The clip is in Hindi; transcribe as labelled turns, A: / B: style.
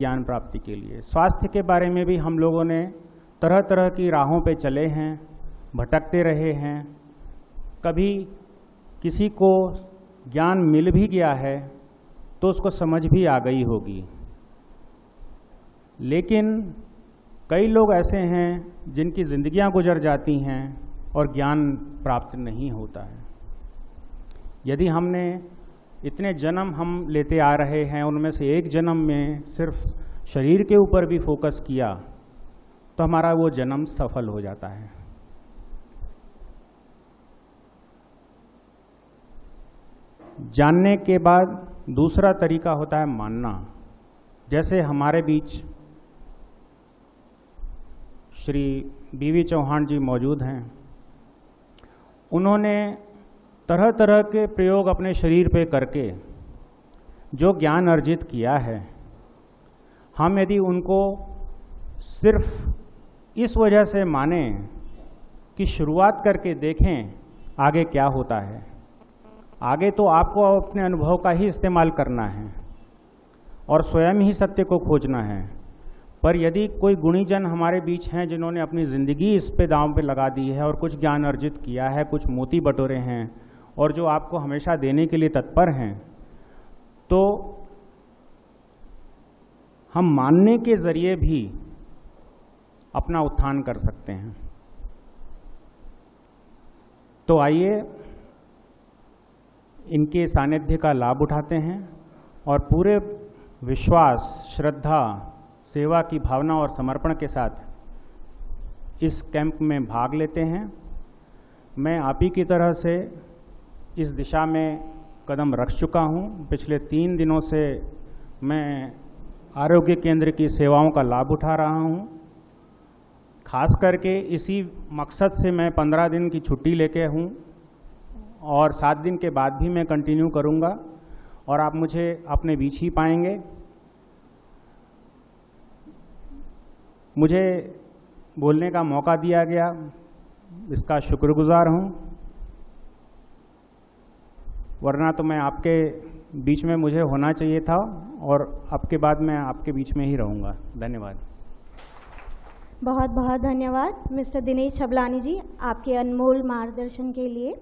A: ज्ञान प्राप्ति के लिए। स्वास्थ्य के बारे में भी हम लोगों ने तरह तरह की राहों पे चले हैं, भटकते रहे हैं। कभी किसी को ज्ञान मिल भी गया है तो उसको समझ भी आ गई होगी, लेकिन कई लोग ऐसे हैं जिनकी जिंदगियां गुजर जाती हैं और ज्ञान प्राप्त नहीं होता है। यदि हमने इतने जन्म हम लेते आ रहे हैं, उनमें से एक जन्म में सिर्फ शरीर के ऊपर भी फोकस किया तो हमारा वो जन्म सफल हो जाता है। जानने के बाद दूसरा तरीका होता है मानना। जैसे हमारे बीच श्री बीवी चौहान जी मौजूद हैं, उन्होंने तरह तरह के प्रयोग अपने शरीर पे करके जो ज्ञान अर्जित किया है, हम यदि उनको सिर्फ इस वजह से माने कि शुरुआत करके देखें आगे क्या होता है, आगे तो आपको अपने अनुभव का ही इस्तेमाल करना है और स्वयं ही सत्य को खोजना है। पर यदि कोई गुणीजन हमारे बीच हैं जिन्होंने अपनी ज़िंदगी इस पे दांव पे लगा दी है और कुछ ज्ञान अर्जित किया है, कुछ मोती बटोरे हैं और जो आपको हमेशा देने के लिए तत्पर हैं, तो हम मानने के जरिए भी अपना उत्थान कर सकते हैं। तो आइए इनके सानिध्य का लाभ उठाते हैं और पूरे विश्वास, श्रद्धा, सेवा की भावना और समर्पण के साथ इस कैंप में भाग लेते हैं। मैं आप ही की तरह से इस दिशा में कदम रख चुका हूँ। पिछले 3 दिनों से मैं आरोग्य केंद्र की सेवाओं का लाभ उठा रहा हूँ। खास करके इसी मकसद से मैं 15 दिन की छुट्टी लेके हूँ और 7 दिन के बाद भी मैं कंटिन्यू करूँगा और आप मुझे अपने बीच ही पाएंगे। मुझे बोलने का मौका दिया गया, इसका शुक्रगुजार हूँ, वरना तो मैं आपके बीच में मुझे होना चाहिए था और अब के बाद मैं आपके बीच में ही रहूँगा। धन्यवाद।
B: बहुत बहुत धन्यवाद मिस्टर दिनेश छबलानी जी, आपके अनमोल मार्गदर्शन के लिए।